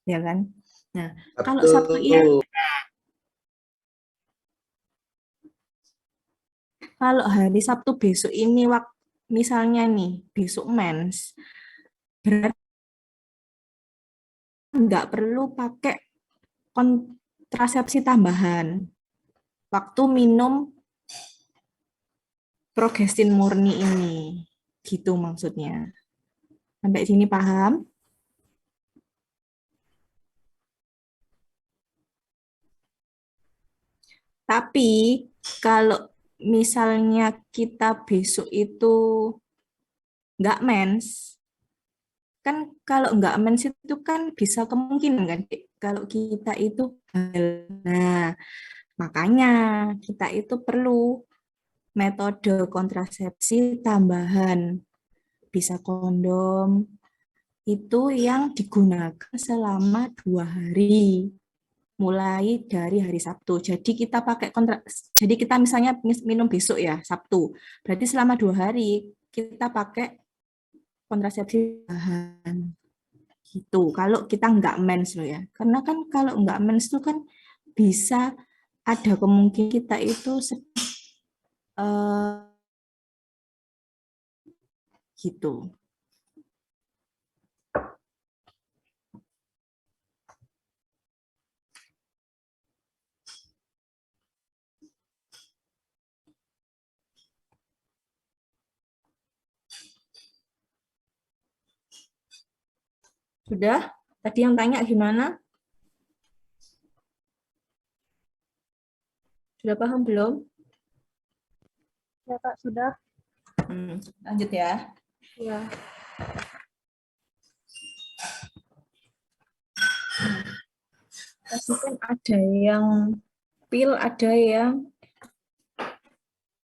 ya kan? Nah, kalau Sabtu iya, Betul. kalau hari Sabtu besok ini misalnya nih besok mens, berarti nggak perlu pakai kontrasepsi tambahan. Waktu minum progestin murni ini, gitu maksudnya. Sampai sini paham? Tapi kalau misalnya kita besok itu nggak mens, kan kalau nggak mens itu kan bisa kemungkinan kan Dik, kalau kita itu hamil. Nah, makanya kita itu perlu metode kontrasepsi tambahan, bisa kondom, itu yang digunakan selama 2 hari, mulai dari hari Sabtu. Jadi kita pakai jadi kita misalnya minum besok ya Sabtu, berarti selama 2 hari kita pakai kontrasepsi tambahan gitu. Kalau kita nggak mens loh ya, karena kan kalau nggak mens itu kan bisa ada kemungkinan kita itu eh, gitu. Sudah? Tadi yang tanya gimana? Sudah paham belum? Ya Kak, sudah. Lanjut ya. Ya. Pasti kan ada yang pil, ada yang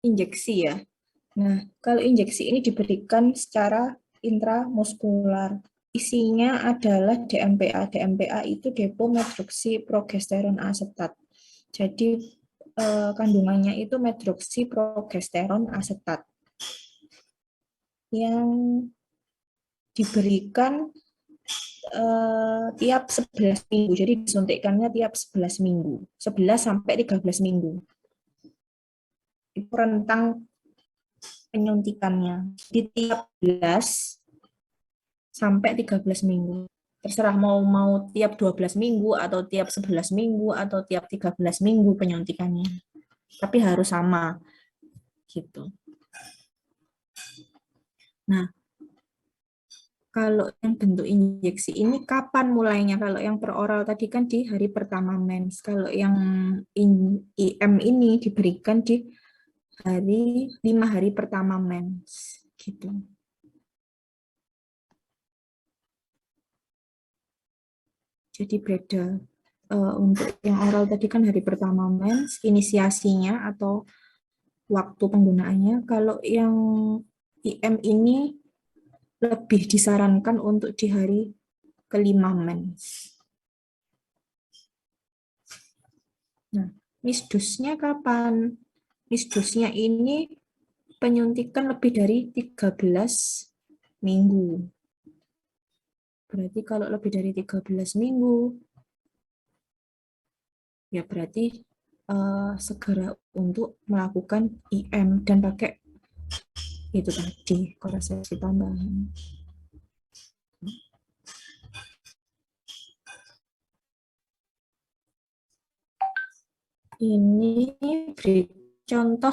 injeksi ya. Nah, kalau injeksi ini diberikan secara intramuskular. Isinya adalah DMPA. DMPA itu depo-medroksiprogesteron asetat. Jadi kandungannya itu medroksiprogesteron asetat yang diberikan tiap 11 minggu. Jadi disuntikkannya tiap 11 minggu. 11 sampai 13 minggu. Itu rentang penyuntikannya. Di tiap 11 sampai 13 minggu. Terserah mau tiap 12 minggu atau tiap 11 minggu atau tiap 13 minggu penyuntikannya. Tapi harus sama gitu. Nah, kalau yang bentuk injeksi ini kapan mulainya? Kalau yang per oral tadi kan di hari pertama mens. Kalau yang IM ini diberikan di 5 hari pertama mens gitu. Jadi beda. Untuk yang oral tadi kan hari pertama mens, inisiasinya atau waktu penggunaannya. Kalau yang IM ini lebih disarankan untuk di hari kelima mens. Nah, misdosnya kapan? Misdosnya ini penyuntikan lebih dari 13 minggu. Berarti kalau lebih dari 13 minggu, ya berarti segera untuk melakukan IM dan pakai itu tadi, kontrasepsi tambahan. Ini beri contoh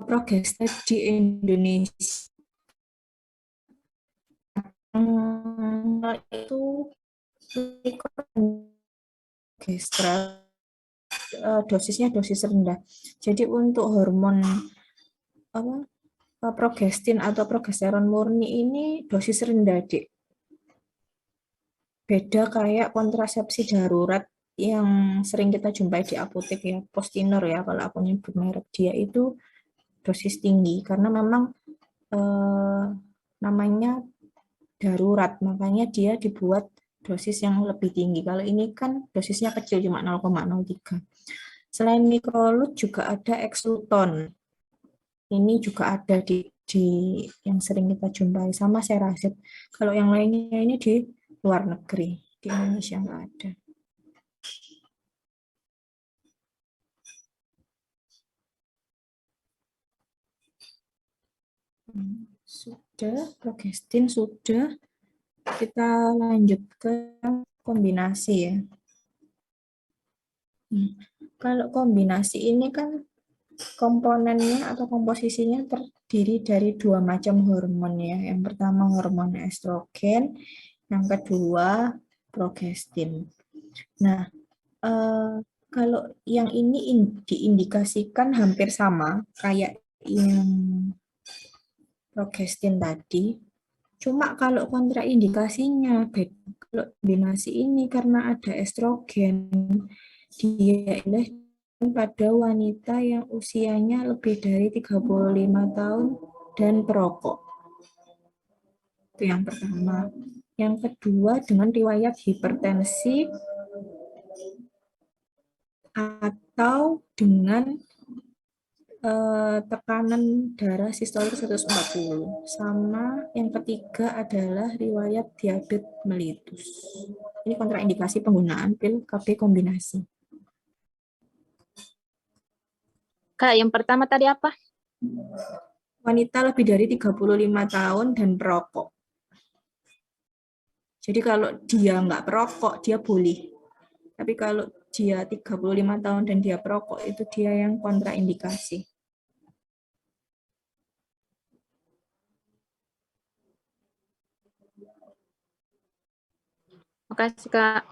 progestat di Indonesia. Itu gestra dosisnya dosis rendah. Jadi untuk hormon apa progestin atau progesteron murni ini dosis rendah, Dik. Beda kayak kontrasepsi darurat yang sering kita jumpai di apotek ya, Postinor ya kalau aku nyebut merek, dia itu dosis tinggi karena memang eh, namanya darurat, makanya dia dibuat dosis yang lebih tinggi. Kalau ini kan dosisnya kecil cuma 0,03. Selain Microlud juga ada Exluton. Ini juga ada di yang sering kita jumpai sama Cerazette. Kalau yang lainnya ini di luar negeri. Di Indonesia nggak ada. Sudah, progestin sudah. Kita lanjut ke kombinasi ya. Kalau kombinasi ini kan komponennya atau komposisinya terdiri dari dua macam hormon ya. Yang pertama hormon estrogen, yang kedua progestin. Nah, kalau yang ini diindikasikan hampir sama kayak yang progestin tadi, cuma kalau kontraindikasinya beda. Kalau kombinasi ini karena ada estrogen, dia pada wanita yang usianya lebih dari 35 tahun dan perokok. Itu yang pertama. Yang kedua, dengan riwayat hipertensi atau dengan tekanan darah sistolik 140. Sama yang ketiga adalah riwayat diabetes mellitus. Ini kontraindikasi penggunaan pil KB kombinasi. Kak, yang pertama tadi apa? Wanita lebih dari 35 tahun dan perokok. Jadi kalau dia nggak perokok, dia boleh. Tapi kalau dia 35 tahun dan dia perokok, itu dia yang kontraindikasi. Makasih, Kak.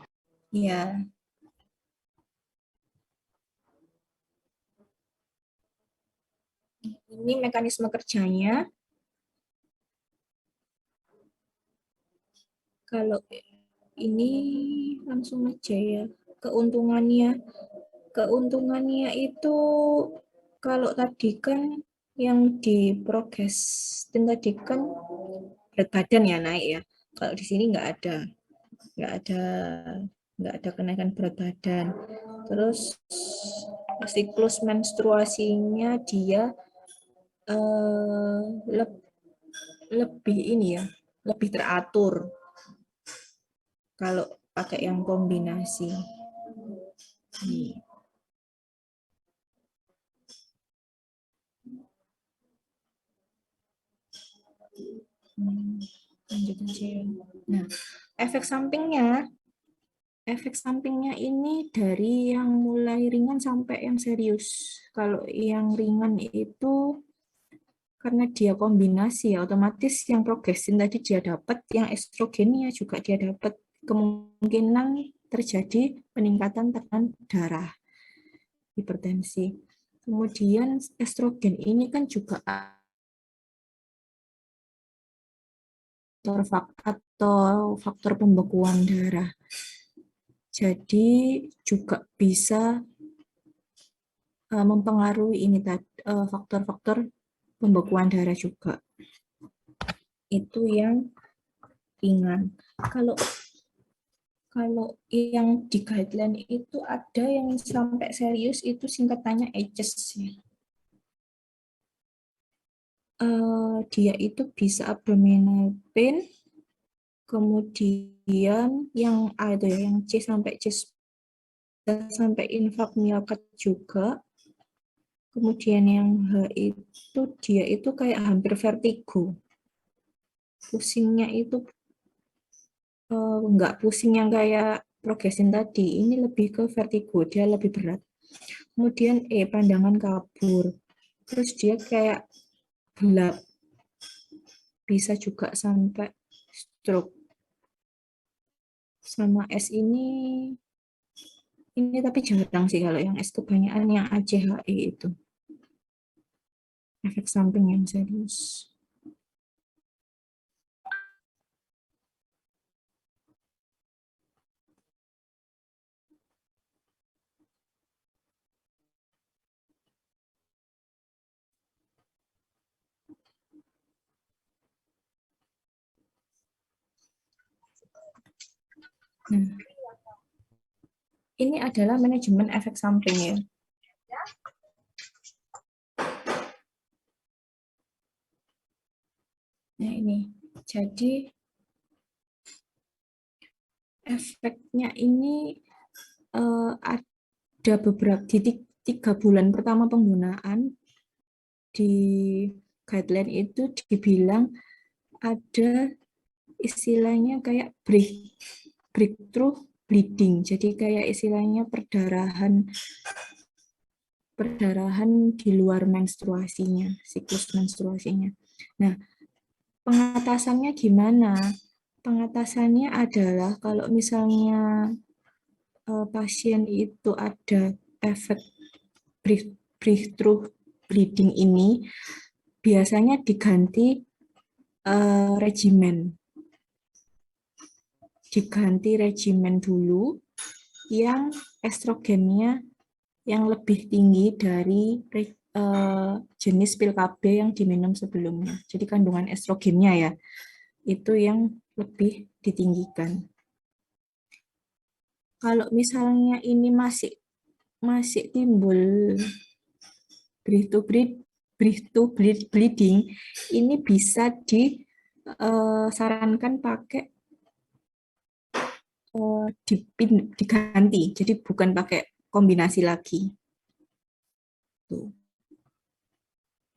Ya. Ini mekanisme kerjanya. Kalau ini langsung aja ya. Keuntungannya itu kalau tadi kan yang di progestin tadi kan berat badan ya naik ya. Kalau di sini nggak ada nggak ada kenaikan berat badan. Terus siklus menstruasinya dia lebih ini ya, lebih teratur kalau pakai yang kombinasi. Nih. Lanjut aja ya. Nah, efek sampingnya ini dari yang mulai ringan sampai yang serius. Kalau yang ringan itu karena dia kombinasi ya, otomatis yang progestin tadi dia dapat, yang estrogennya juga dia dapat. Kemungkinan terjadi peningkatan tekanan darah, hipertensi. Kemudian estrogen ini kan juga faktor pembekuan darah. Jadi juga bisa mempengaruhi ini faktor-faktor pembekuan darah juga. Itu yang ringan. Kalau yang di guideline itu ada yang sampai serius itu singkatannya ACES ya. Dia itu bisa abdominal pain, kemudian yang A itu ya, yang C sampai C sampai infark miokard juga. Kemudian yang H itu dia itu kayak hampir vertigo. Pusingnya itu nggak pusing yang kayak progestin tadi, ini lebih ke vertigo, dia lebih berat. Kemudian pandangan kabur, terus dia kayak gelap, bisa juga sampai stroke. Sama S ini tapi jarang sih kalau yang S, kebanyakan yang ACHE itu efek samping yang serius. Nah, ini adalah manajemen efek samping ya. Nah ini, jadi efeknya ini ada beberapa di 3 bulan pertama penggunaan di guideline itu dibilang ada istilahnya kayak breakthrough bleeding. Jadi kayak istilahnya perdarahan di luar menstruasinya, siklus menstruasinya. Nah, pengatasannya gimana? Pengatasannya adalah kalau misalnya pasien itu ada efek breakthrough bleeding ini, biasanya diganti regimen. Diganti regimen dulu yang estrogennya yang lebih tinggi dari jenis pil KB yang diminum sebelumnya. Jadi kandungan estrogennya ya, itu yang lebih ditinggikan. Kalau misalnya ini masih timbul bleeding, ini bisa disarankan pakai diganti, jadi bukan pakai kombinasi lagi. Tuh.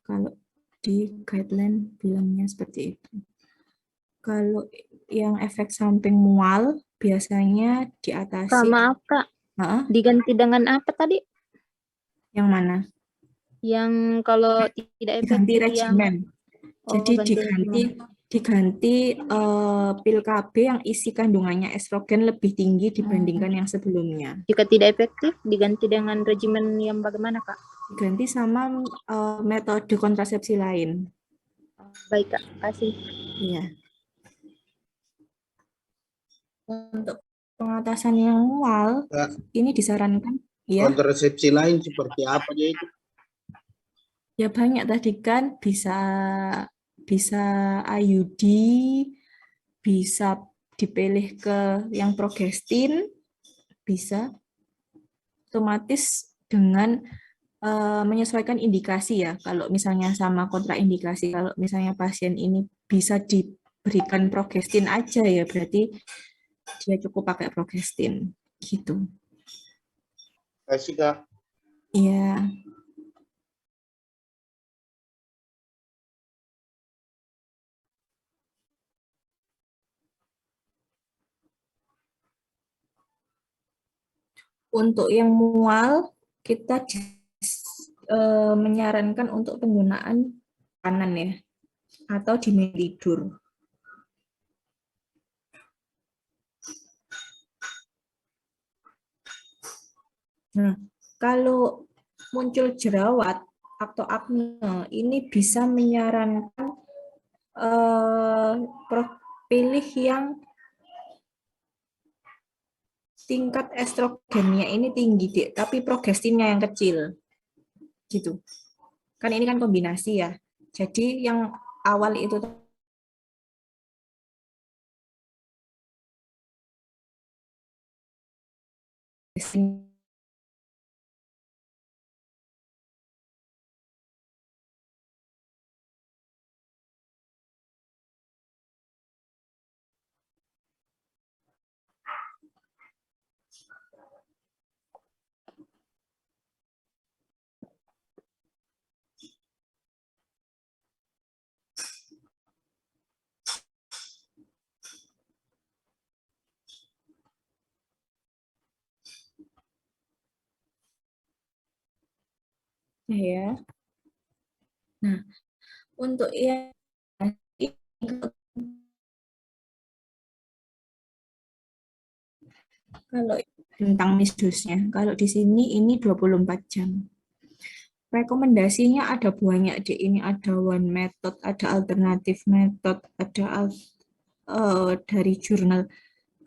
Kalau di guideline bilangnya seperti itu. Kalau yang efek samping mual biasanya Kak, diatasi. maaf Kak, Hah? diganti dengan apa tadi? Yang mana? Yang kalau tidak Diganti efektif yang regimen. Jadi ganti regimen. diganti pil KB yang isi kandungannya estrogen lebih tinggi dibandingkan yang sebelumnya. Jika tidak efektif, diganti dengan regimen yang bagaimana Kak? Diganti sama metode kontrasepsi lain. Baik Kak, kasih. Iya. Untuk pengatasan yang mual, Kak, ini disarankan ya. kontrasepsi lain seperti apa dia itu? Ya banyak tadi kan bisa bisa IUD, bisa dipilih ke yang progestin, bisa otomatis dengan menyesuaikan indikasi ya. Kalau misalnya sama kontraindikasi, kalau misalnya pasien ini bisa diberikan progestin aja ya, berarti dia cukup pakai progestin gitu. Kasih Kak. Iya. Untuk yang mual, kita menyarankan untuk penggunaan kanan ya, atau di meja tidur. Nah, kalau muncul jerawat atau akne, ini bisa menyarankan pilih yang tingkat estrogennya ini tinggi, dek, tapi progestinnya yang kecil. Gitu. Kan ini kan kombinasi ya. Jadi yang awal itu ya. Nah, untuk yang kalau tentang misdosnya, kalau di sini ini 24 jam. Rekomendasinya ada banyak di ini, ada one method, ada alternatif method, ada dari jurnal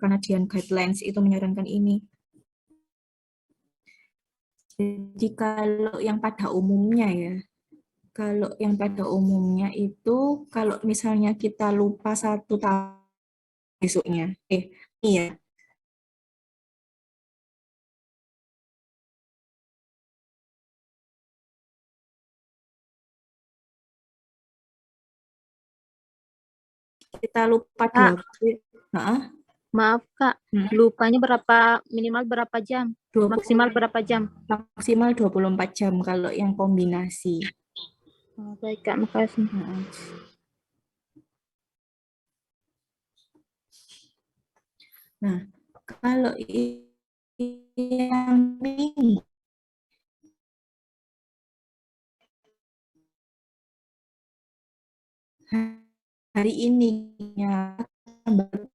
Canadian Guidelines itu menyarankan ini. Jadi kalau yang pada umumnya ya, kalau yang pada umumnya itu kalau misalnya kita lupa 1 tahun besoknya, iya, kita lupa 2 Kak, kali, nah, Maaf Kak, Hmm, lupanya minimal berapa jam? 20 Maksimal berapa jam? maksimal 24 jam kalau yang kombinasi. Oh, baik Kak, makasih. Heeh. Nah, kalau yang minggu hari ini ya baru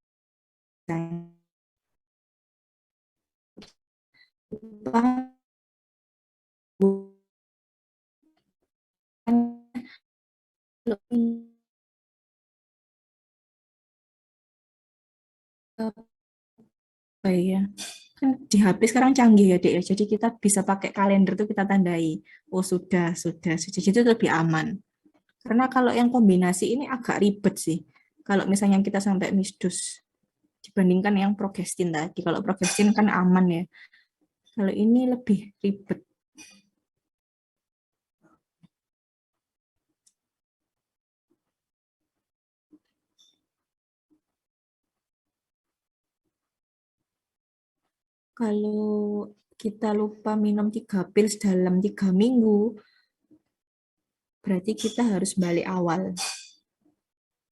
apa ya, kan di HP sekarang canggih ya Dek ya, jadi kita bisa pakai kalender tuh kita tandai, oh sudah, jadi itu lebih aman. Karena kalau yang kombinasi ini agak ribet sih, kalau misalnya kita sampai misdus dibandingkan yang progestin tadi. Kalau progestin kan aman ya, kalau ini lebih ribet. Kalau kita lupa minum 3 pil dalam 3 minggu, berarti kita harus balik awal.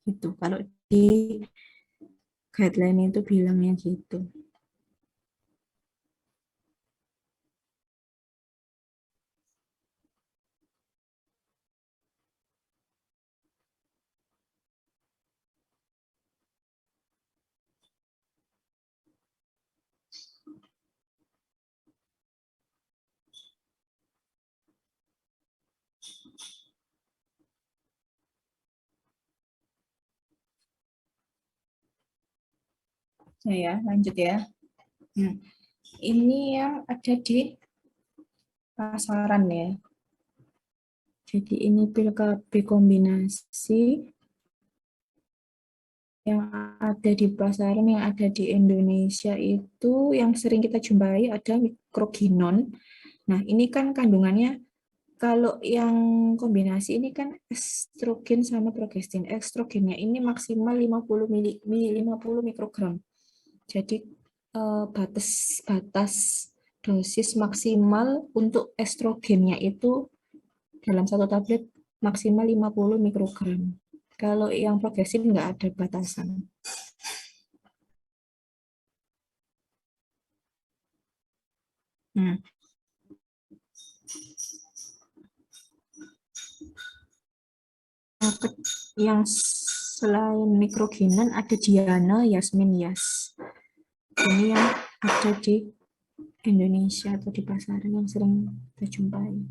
Gitu. Kalau di guideline itu bilangnya gitu. Saya lanjut ya. Nah, ini yang ada di pasaran ya. Jadi ini pil KB kombinasi yang ada di pasaran, yang ada di Indonesia itu yang sering kita jumpai ada mikroginon. Nah, ini kan kandungannya, kalau yang kombinasi ini kan estrogen sama progestin. Estrogennya ini maksimal 50 mikrogram. Jadi batas batas dosis maksimal untuk estrogennya itu dalam satu tablet maksimal 50 mikrogram. Kalau yang progresif nggak ada batasan. Hmm. Yang selain mikroginan ada Diana, Yasmin, Yas. Ini yang ada di Indonesia atau di pasaran yang sering kita jumpai.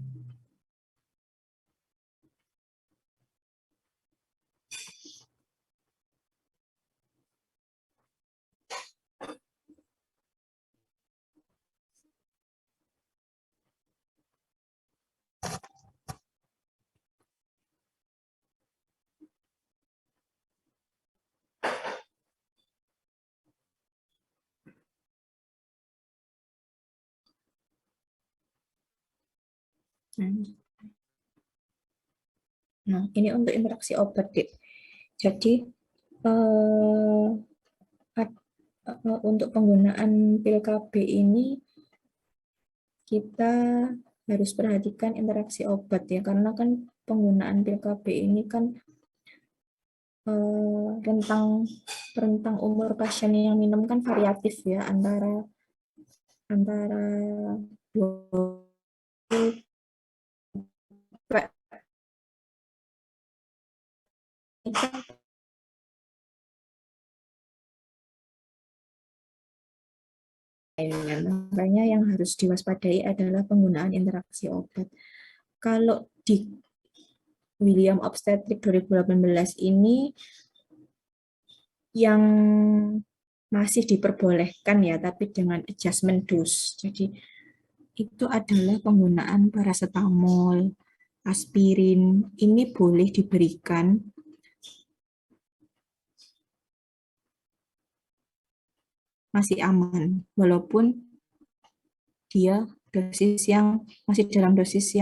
Nah, ini untuk interaksi obat, Dek. Jadi, eh, untuk penggunaan pil KB ini, kita harus perhatikan interaksi obat ya, karena kan penggunaan pil KB ini kan rentang rentang umur pasien yang minum kan variatif ya, antara antara 20 makanya yang harus diwaspadai adalah penggunaan interaksi obat. Kalau di William Obstetric 2018 ini yang masih diperbolehkan ya, tapi dengan adjustment dose. Jadi itu adalah penggunaan paracetamol, aspirin. Ini boleh diberikan masih aman, walaupun dia dosis yang masih dalam dosis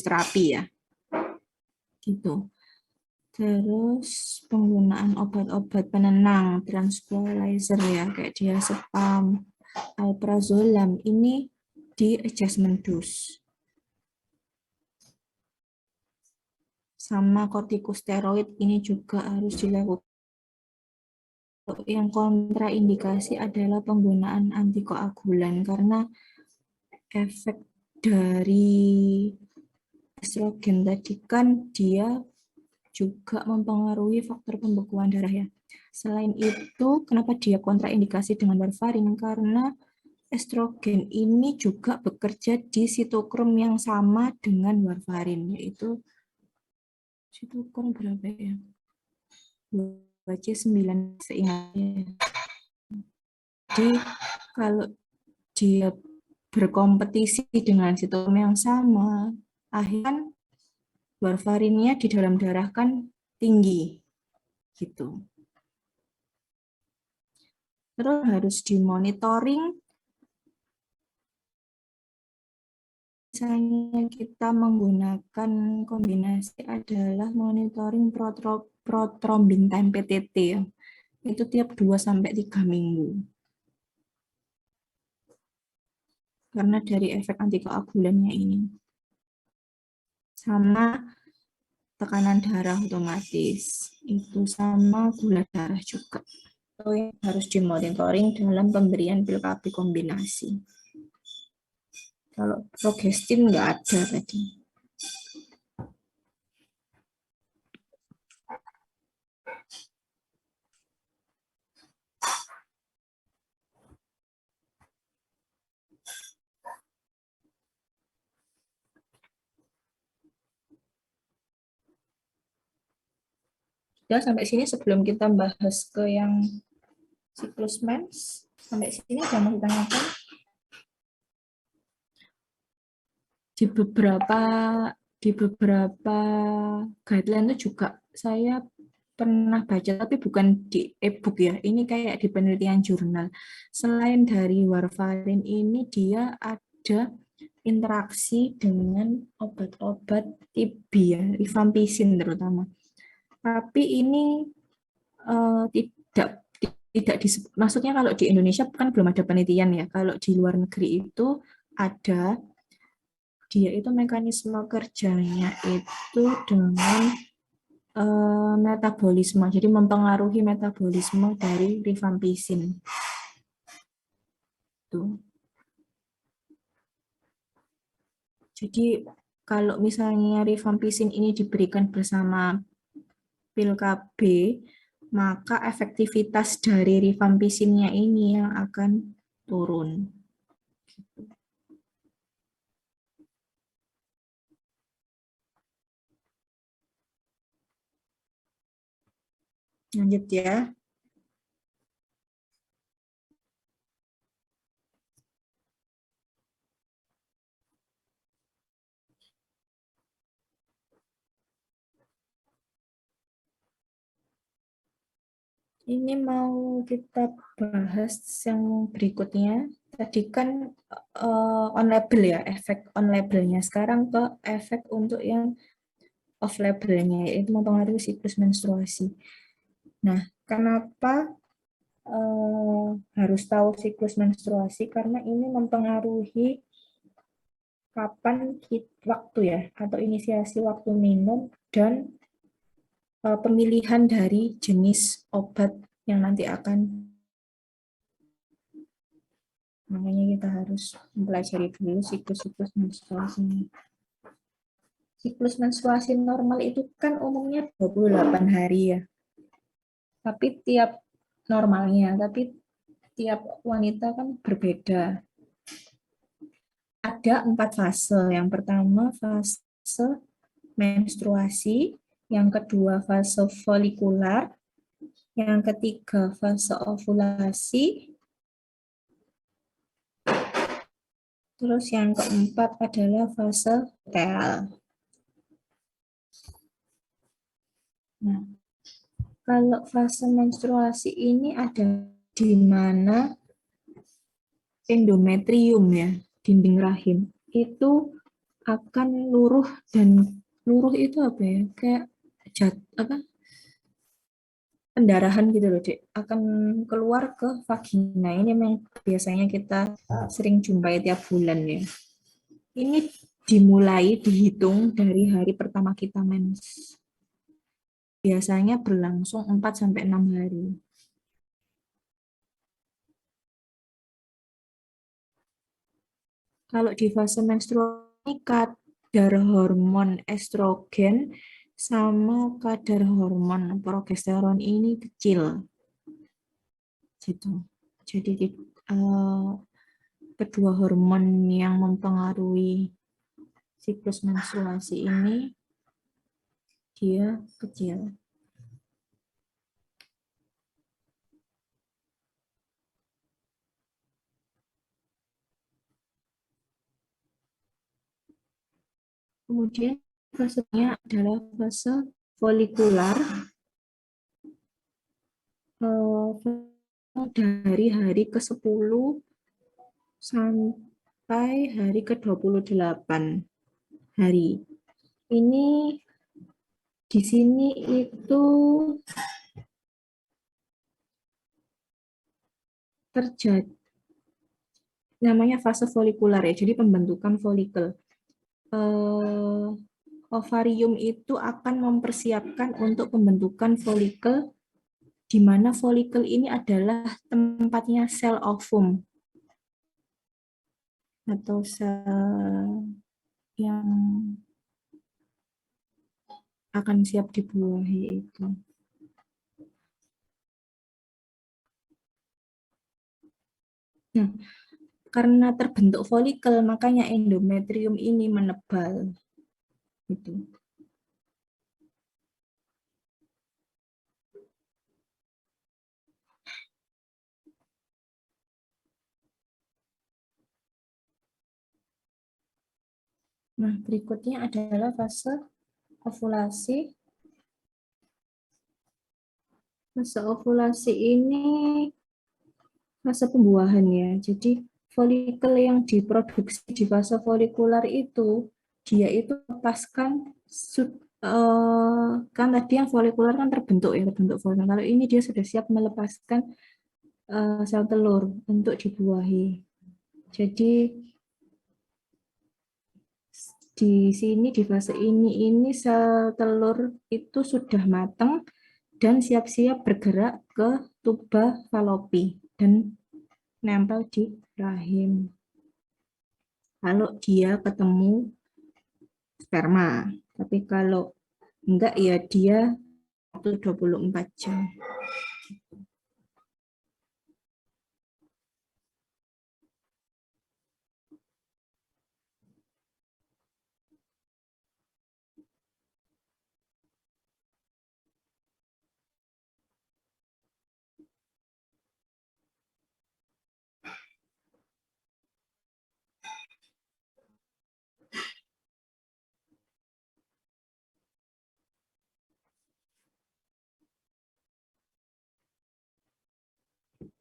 terapi ya. Gitu. Terus penggunaan obat-obat penenang, tranquilizer ya, kayak diazepam, alprazolam, ini di adjustment dose. Sama kortikosteroid ini juga harus dilakukan. Yang kontraindikasi adalah penggunaan antikoagulan karena efek dari estrogen tadi kan dia juga mempengaruhi faktor pembekuan darah ya. Selain itu, kenapa dia kontraindikasi dengan warfarin? Karena estrogen ini juga bekerja di sitokrom yang sama dengan warfarin, yaitu sitokrom berapa ya? 2C9 seingatnya. Jadi kalau dia berkompetisi dengan sitokrom yang sama, akhirnya warfarinnya di dalam darah kan tinggi gitu. Terus harus dimonitoring. Misalnya kita menggunakan kombinasi adalah monitoring prothrombin time PTT ya. Itu tiap 2-3 minggu. Karena dari efek antikoagulannya ini. Sama tekanan darah otomatis. Itu sama gula darah juga. Itu yang harus dimonitoring dalam pemberian pil KB kombinasi. Kalau progestin nggak ada tadi. Sudah sampai sini sebelum kita bahas ke yang siklus mens. Sampai sini sudah mau ditanyakan. Di beberapa guideline itu juga saya pernah baca, tapi bukan di e-book ya. Ini kayak di penelitian jurnal. Selain dari warfarin ini, dia ada interaksi dengan obat-obat TB ya, rifampicin terutama. Tapi ini tidak disebut. Maksudnya kalau di Indonesia kan belum ada penelitian ya. Kalau di luar negeri itu ada. Dia itu mekanisme kerjanya itu dengan metabolisme. Jadi mempengaruhi metabolisme dari rifampicin. Tuh. Jadi kalau misalnya rifampicin ini diberikan bersama pil KB, maka efektivitas dari rifampicinnya ini yang akan turun. Lanjut ya. Ini mau kita bahas yang berikutnya. Tadi kan on label ya, efek on labelnya. Sekarang ke efek untuk yang off labelnya, yaitu mempengaruhi siklus menstruasi. Nah, kenapa harus tahu siklus menstruasi? Karena ini mempengaruhi kapan waktu ya, atau inisiasi waktu minum dan pemilihan dari jenis obat yang nanti akan. Makanya kita harus mempelajari dulu siklus-siklus menstruasi. Siklus menstruasi normal itu kan umumnya 28 hari ya. Tapi tiap normalnya, tapi tiap wanita kan berbeda. Ada 4 fase. Yang pertama fase menstruasi, yang kedua fase folikular, yang ketiga fase ovulasi, terus yang keempat adalah fase luteal. Nah, kalau fase menstruasi ini ada di mana endometrium ya, dinding rahim, itu akan luruh, dan luruh itu apa ya? Kayak pendarahan gitu loh, Dek, akan keluar ke vagina. Ini memang biasanya kita sering jumpai tiap bulan ya. Ini dimulai dihitung dari hari pertama kita mens. Biasanya berlangsung 4 sampai 6 hari. Kalau di fase menstruasi kadar hormon estrogen sama kadar hormon progesteron ini kecil. Gitu. Jadi kedua hormon yang mempengaruhi siklus menstruasi ini dia kecil. Kemudian fasenya adalah fase folikular dari hari ke-10 sampai hari ke-28 hari. Ini di sini itu terjadi namanya fase folikular ya, jadi pembentukan folikel. Ovarium itu akan mempersiapkan untuk pembentukan folikel, di mana folikel ini adalah tempatnya sel ovum atau sel yang akan siap dibuahi itu. Nah, karena terbentuk folikel, makanya endometrium ini menebal. Gitu. Nah, berikutnya adalah fase ovulasi. Fase ovulasi ini fase pembuahan ya. Jadi folikel yang diproduksi di fase folikular itu, dia itu lepaskan kan tadi yang folikular kan terbentuk ya, terbentuk folikel. Kalau ini dia sudah siap melepaskan sel telur untuk dibuahi. Jadi di sini di fase ini sel telur itu sudah matang dan siap-siap bergerak ke tuba falopi dan nempel di rahim. Kalau dia ketemu sperma, tapi kalau enggak ya dia 24 jam.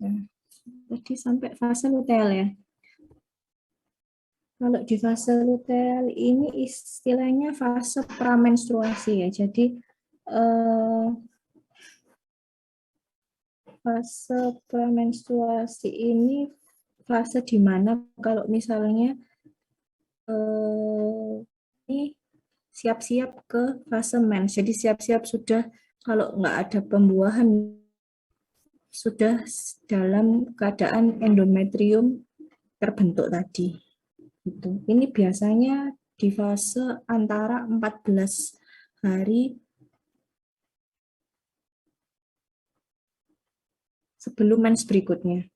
Nah, tadi sampai fase luteal ya. Kalau di fase luteal ini istilahnya fase pramenstruasi ya. Jadi fase premenstruasi ini fase di mana kalau misalnya ini siap-siap ke fase mens. Jadi siap-siap sudah, kalau nggak ada pembuahan, sudah dalam keadaan endometrium terbentuk tadi. Gitu. Ini biasanya di fase antara 14 hari sebelum mens berikutnya.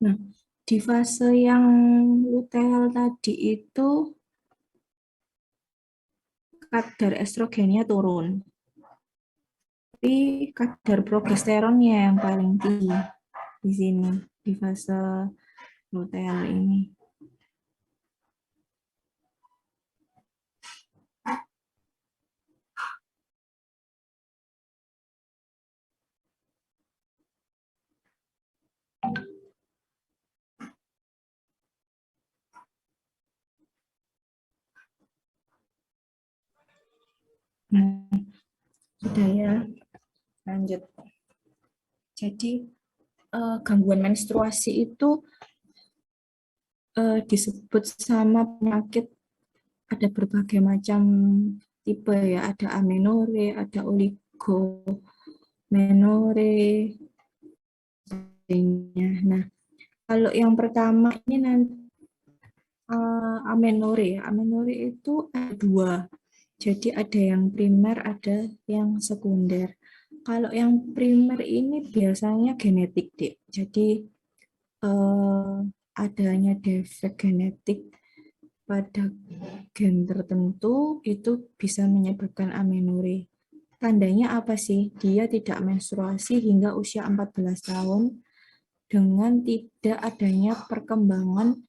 Nah, di fase yang luteal tadi itu kadar estrogennya turun. Tapi kadar progesteronnya yang paling tinggi di sini, di fase luteal ini. Nah, sudah ya, lanjut. Jadi gangguan menstruasi itu disebut sama penyakit, ada berbagai macam tipe ya, ada amenore, ada oligomenore, sebagainya. Nah, kalau yang pertama ini nanti amenore ya, amenore itu ada dua. Jadi ada yang primer, ada yang sekunder. Kalau yang primer ini biasanya genetik, Dek. Jadi adanya defek genetik pada gen tertentu itu bisa menyebabkan amenore. Tandanya apa sih? Dia tidak menstruasi hingga usia 14 tahun dengan tidak adanya perkembangan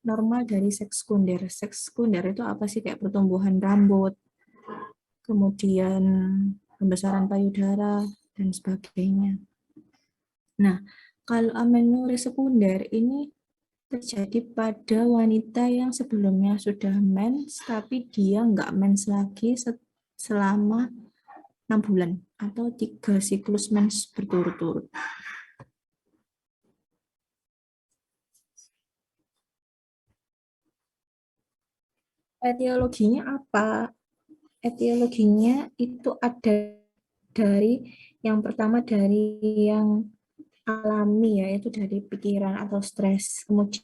normal dari seks sekunder. Seks sekunder itu apa sih? Kayak pertumbuhan rambut, kemudian pembesaran payudara, dan sebagainya. Nah, kalau amenore sekunder ini terjadi pada wanita yang sebelumnya sudah mens, tapi dia nggak mens lagi selama 6 bulan atau 3 siklus mens berturut-turut. Etiologinya apa? Etiologinya itu ada dari yang pertama dari yang alami ya, itu dari pikiran atau stres, kemudian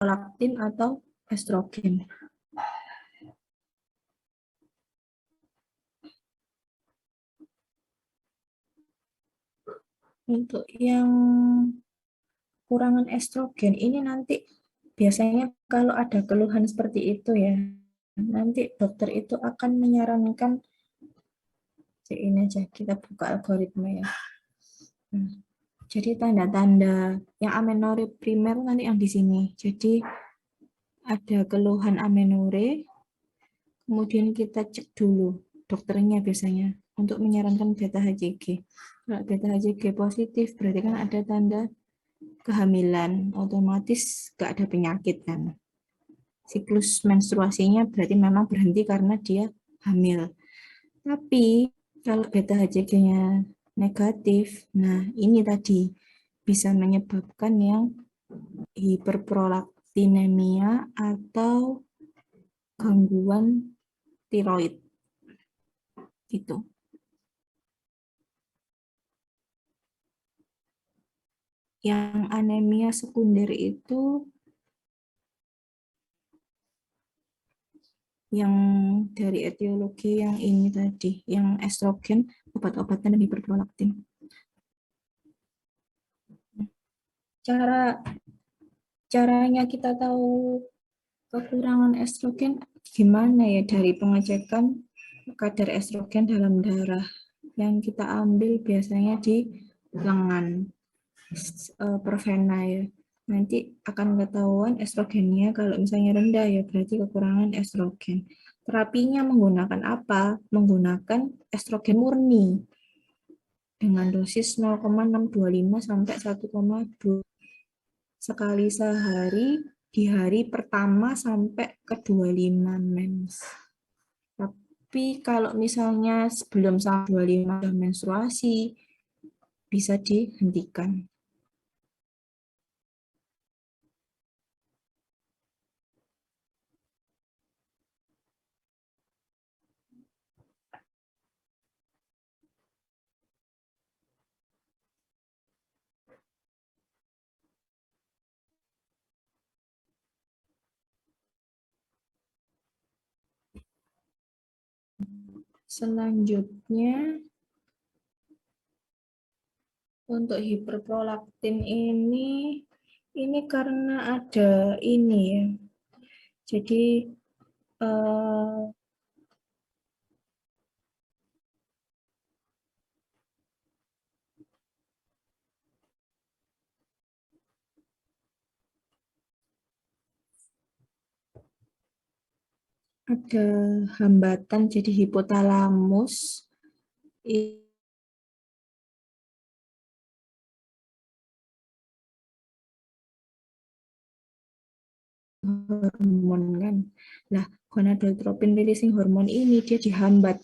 prolaktin atau estrogen. Untuk yang kurangan estrogen ini nanti biasanya kalau ada keluhan seperti itu ya, nanti dokter itu akan menyarankan, ini aja kita buka algoritma ya. Jadi tanda-tanda yang amenore primer nanti yang di sini. Jadi ada keluhan amenore, kemudian kita cek dulu dokternya biasanya untuk menyarankan beta HCG. Kalau beta HCG positif berarti kan ada tanda kehamilan, otomatis gak ada penyakit kan. Siklus menstruasinya berarti memang berhenti karena dia hamil. Tapi kalau beta HCG-nya negatif, nah ini tadi bisa menyebabkan yang hiperprolaktinemia atau gangguan tiroid. Gitu. Yang anemia sekunder itu yang dari etiologi yang ini tadi, yang estrogen, obat-obatan dan hiperprolaktin. Caranya kita tahu kekurangan estrogen gimana ya, dari pengecekan kadar estrogen dalam darah yang kita ambil biasanya di lengan per vena ya. Nanti akan ketahuan estrogennya, kalau misalnya rendah ya berarti kekurangan estrogen. Terapinya menggunakan apa? Menggunakan estrogen murni dengan dosis 0,625 sampai 1,2 sekali sehari di hari pertama sampai ke 25 mens. Tapi kalau misalnya sebelum sampai 25 sudah menstruasi, bisa dihentikan. Selanjutnya, untuk hiperprolaktin ini karena ada ini ya. Jadi ada hambatan, jadi hipotalamus hormon kan. Nah, gonadotropin releasing hormon ini dia dihambat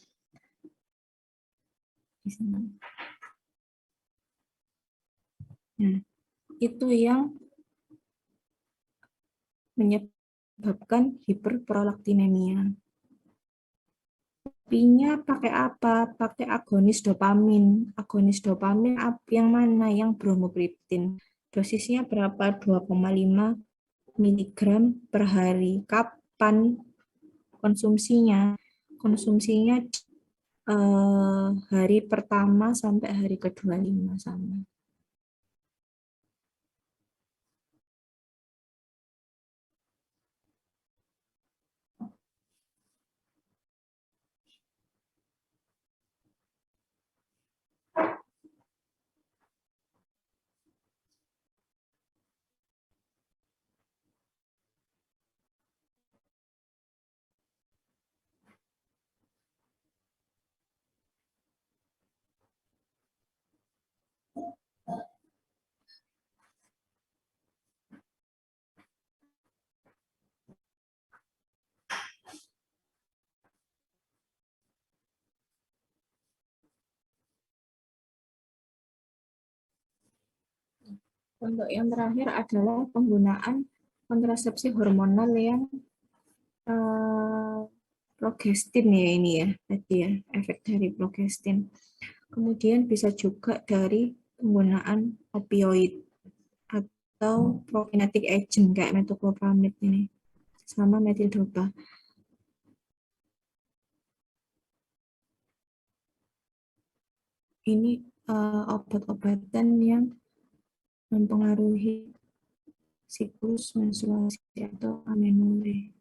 di sini. Nah, itu yang menyebabkan hiperprolaktinemia. Terapinya pakai apa? Pakai agonis dopamin. Agonis dopamin yang mana? Yang bromokriptin. Dosisnya berapa? 2,5 miligram per hari. Kapan konsumsinya? Konsumsinya hari pertama sampai hari ke-25 sama. Untuk yang terakhir adalah penggunaan kontrasepsi hormonal yang progestin ya ini ya, tadi ya, efek dari progestin. Kemudian bisa juga dari penggunaan opioid atau prokinetic agent kayak metoclopramid ini sama metildopa. Ini obat-obatan yang mempengaruhi siklus menstruasi atau amenorrhea.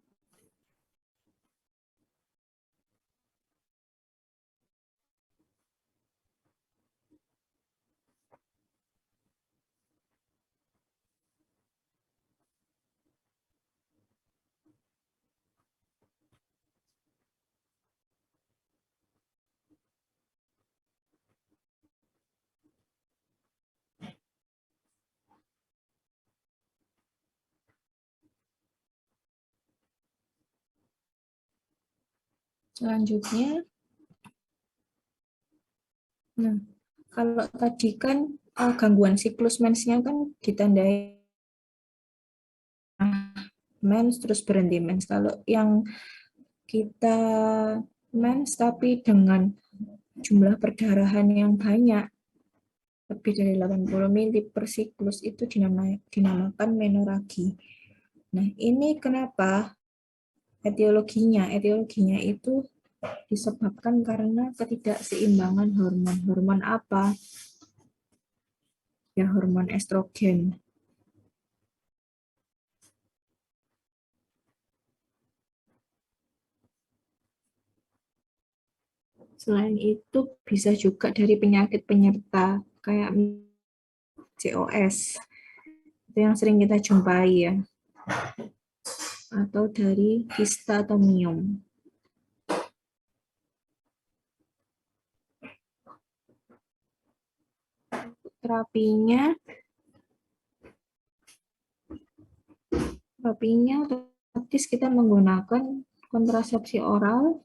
Selanjutnya, nah, kalau tadi kan gangguan siklus mensnya kan ditandai mens terus berhenti mens. Kalau yang kita mens tapi dengan jumlah perdarahan yang banyak, lebih dari 80 mili per siklus, itu dinamakan menoragi. Nah, ini kenapa? Etiologinya itu disebabkan karena ketidakseimbangan hormon. Hormon apa? Ya, hormon estrogen. Selain itu bisa juga dari penyakit penyerta kayak COS. Itu yang sering kita jumpai ya. Atau dari kista atau miom. Terapinya otomatis kita menggunakan kontrasepsi oral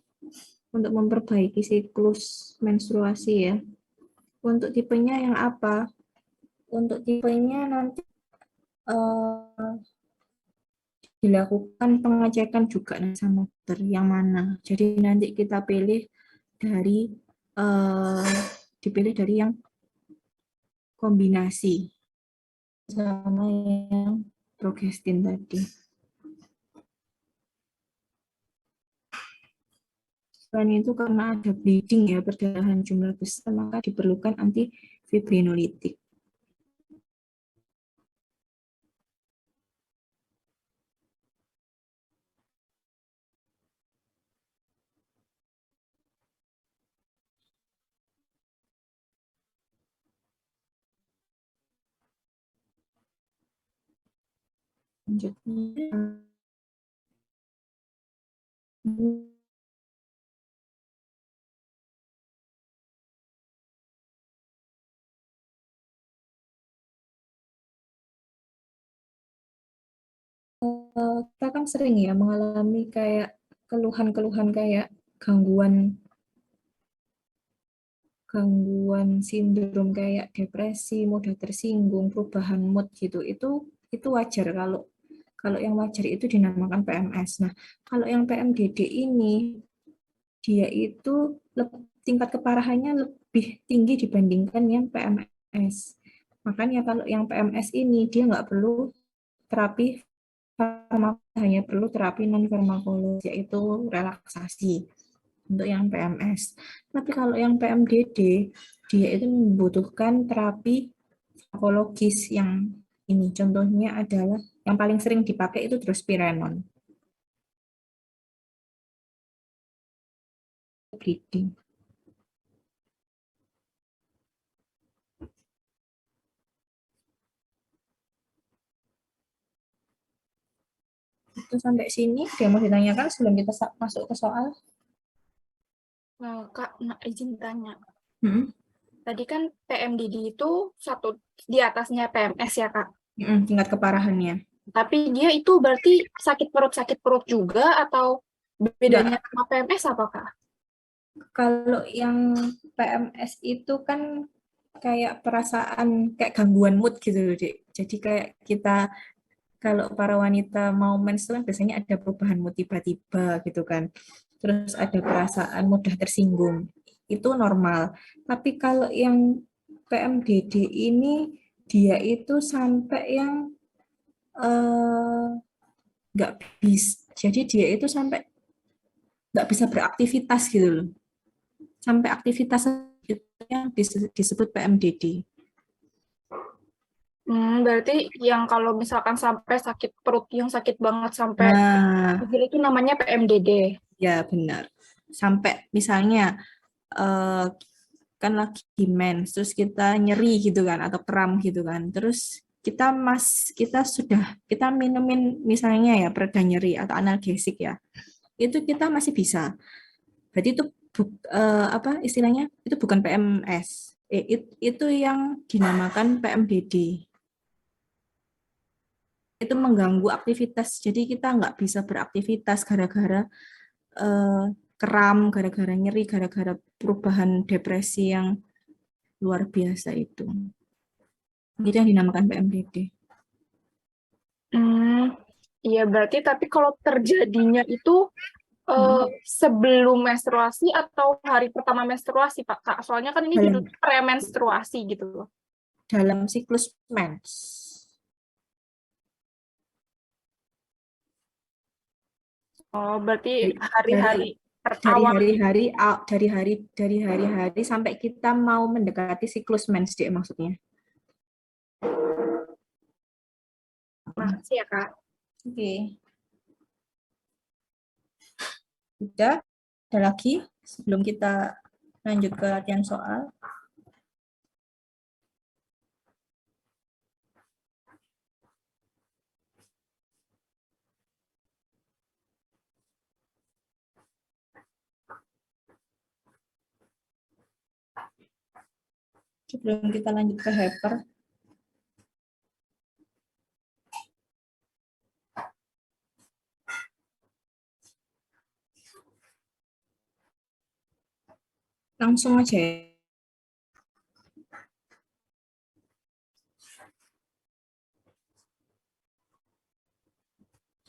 untuk memperbaiki siklus menstruasi ya. Untuk tipenya yang apa? Untuk tipenya nanti dilakukan pengecekan juga sama dokter yang mana. Jadi nanti kita pilih dari dipilih dari yang kombinasi sama yang progestin tadi. Selain itu karena ada bleeding ya, perdarahan jumlah besar, maka diperlukan antifibrinolitik. Selanjutnya kita kan sering ya mengalami kayak keluhan-keluhan kayak gangguan gangguan sindrom kayak depresi, mudah tersinggung, perubahan mood gitu. Itu wajar kalau kalau yang wajar itu dinamakan PMS. Nah, kalau yang PMDD ini dia itu tingkat keparahannya lebih tinggi dibandingkan yang PMS. Makanya kalau yang PMS ini dia nggak perlu terapi farmakologi, hanya perlu terapi non farmakologi yaitu relaksasi untuk yang PMS. Tapi kalau yang PMDD dia itu membutuhkan terapi farmakologis yang ini contohnya adalah yang paling sering dipakai itu drospirenol. Bleeding. Itu sampai sini dia mau ditanyakan sebelum kita masuk ke soal. Kak, izin tanya. Hmm. Tadi kan PMDD itu satu di atasnya PMS ya, Kak. Tingkat keparahannya. Tapi dia itu berarti sakit perut juga atau bedanya sama PMS apa, Kak? Kalau yang PMS itu kan kayak perasaan kayak gangguan mood gitu loh, Dek. Jadi kayak kita kalau para wanita mau mens itu kan biasanya ada perubahan mood tiba-tiba gitu kan. Terus ada perasaan mudah tersinggung. Itu normal. Tapi kalau yang PMDD ini dia itu sampai yang nggak bisa. Jadi dia itu sampai nggak bisa beraktivitas gitu loh. Sampai aktivitas yang disebut PMDD. Berarti yang kalau misalkan sampai sakit perut yang sakit banget sampai itu namanya PMDD. Ya benar. Sampai misalnya kan lagi mens, terus kita nyeri gitu kan atau kram gitu kan. Terus kita minumin misalnya ya pereda nyeri atau analgesik ya. Itu kita masih bisa. Berarti itu apa istilahnya? Itu bukan PMS. Itu yang dinamakan PMDD. Itu mengganggu aktivitas. Jadi kita nggak bisa beraktivitas gara-gara kram, gara-gara nyeri, gara-gara perubahan depresi yang luar biasa itu. Itu yang dinamakan PMDD. Iya, berarti tapi kalau terjadinya itu sebelum menstruasi atau hari pertama menstruasi, Pak, Kak? Soalnya kan ini judulnya premenstruasi gitu loh. Dalam siklus mens. Oh, berarti hari-hari dari hari-hari sampai kita mau mendekati siklus mens dia maksudnya. Makasih ya, Kak. Oke. Udah, ada lagi sebelum kita lanjut ke latihan soal. Sebelum kita lanjut ke hyper. Langsung aja ya.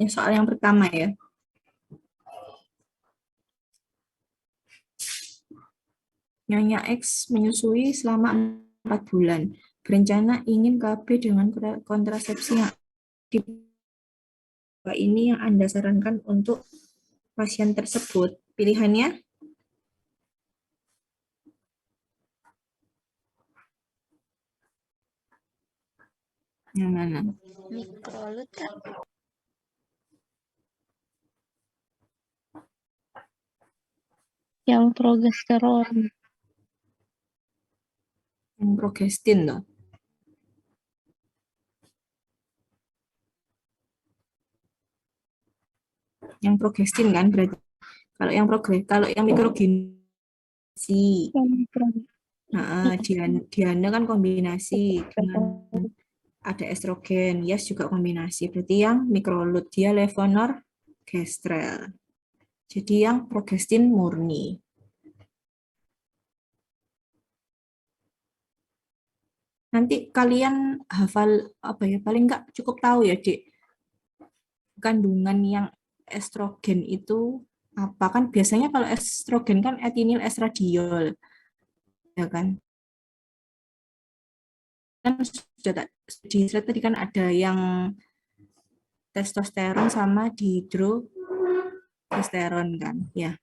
Yang soal yang pertama ya. Nyonya X menyusui selama 4 bulan. Berencana ingin KB dengan kontrasepsi yang ini yang Anda sarankan untuk pasien tersebut. Pilihannya? Yang mana? Mikrolut, Kak. Yang progesteron. Yang progestin loh. Yang progestin kan berarti. Kalau yang mikrogenesi. Nah, Diana kan kombinasi dengan ada estrogen, yes juga kombinasi. Berarti yang mikrolud dia levonorgestrel. Jadi yang progestin murni. Nanti kalian hafal apa ya? Paling enggak cukup tahu ya, Dik. Kandungan yang estrogen itu apa? Kan biasanya kalau estrogen kan etinil estradiol. Ya kan? Kan sudah di slide tadi kan ada yang testosteron sama dihidrotestosteron kan. Ya.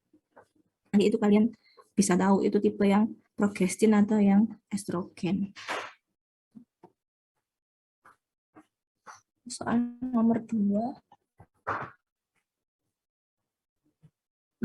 Nanti itu kalian bisa tahu itu tipe yang progestin atau yang estrogen. Soal nomor 2.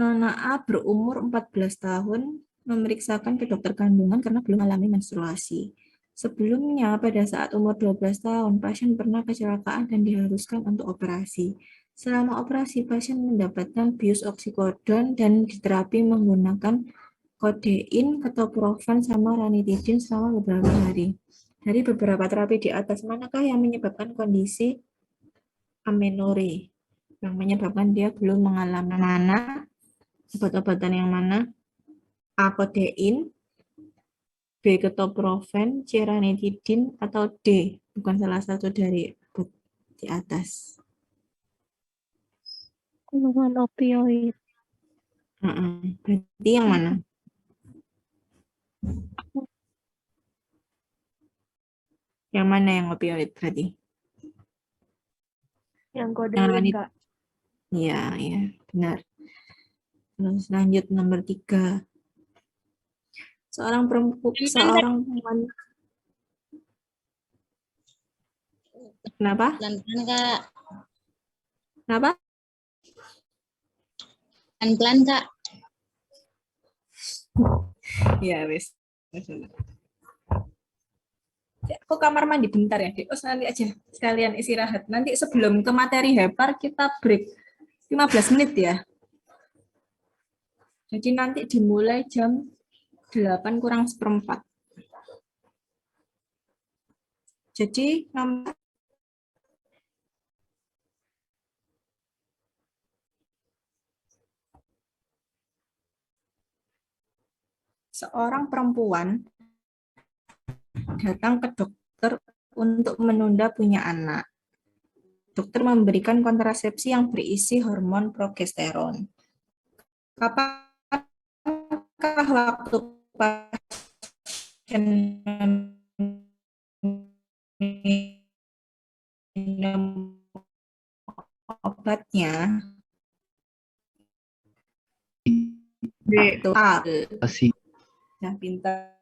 Nona A berumur 14 tahun memeriksakan ke dokter kandungan karena belum alami menstruasi. Sebelumnya, pada saat umur 12 tahun, pasien pernah kecelakaan dan diharuskan untuk operasi. Selama operasi, pasien mendapatkan bius oksikodon dan diterapi menggunakan kodein, ketoprofen, sama ranitidin selama beberapa hari. Dari beberapa terapi di atas, manakah yang menyebabkan kondisi amenore? Yang menyebabkan dia belum mengalami mana? Obat-obatan yang mana? A. Kodein, B. Ketoprofen, C. Ranitidin, atau D. Bukan salah satu dari obat di atas. Kandungan opioid. Berarti yang mana? Yang mana yang opioid berarti? Yang kode Yang ranit. enggak. Iya, ya, benar. Terus lanjut nomor 3. Seorang perempuan. Kenapa? Pelan-pelan, Kak. Kenapa? Pelan-pelan, Kak. Ya, wes. Aku kamar mandi bentar ya, Dik. Nanti aja sekalian istirahat. Nanti sebelum ke materi hepar kita break 15 menit ya. Jadi nanti dimulai jam 8 kurang seperempat. Jadi nomor seorang perempuan datang ke dokter untuk menunda punya anak. Dokter memberikan kontrasepsi yang berisi hormon progesteron. Kapankah waktu pasien minum obatnya? B. A. Kasih. Nah, pintar.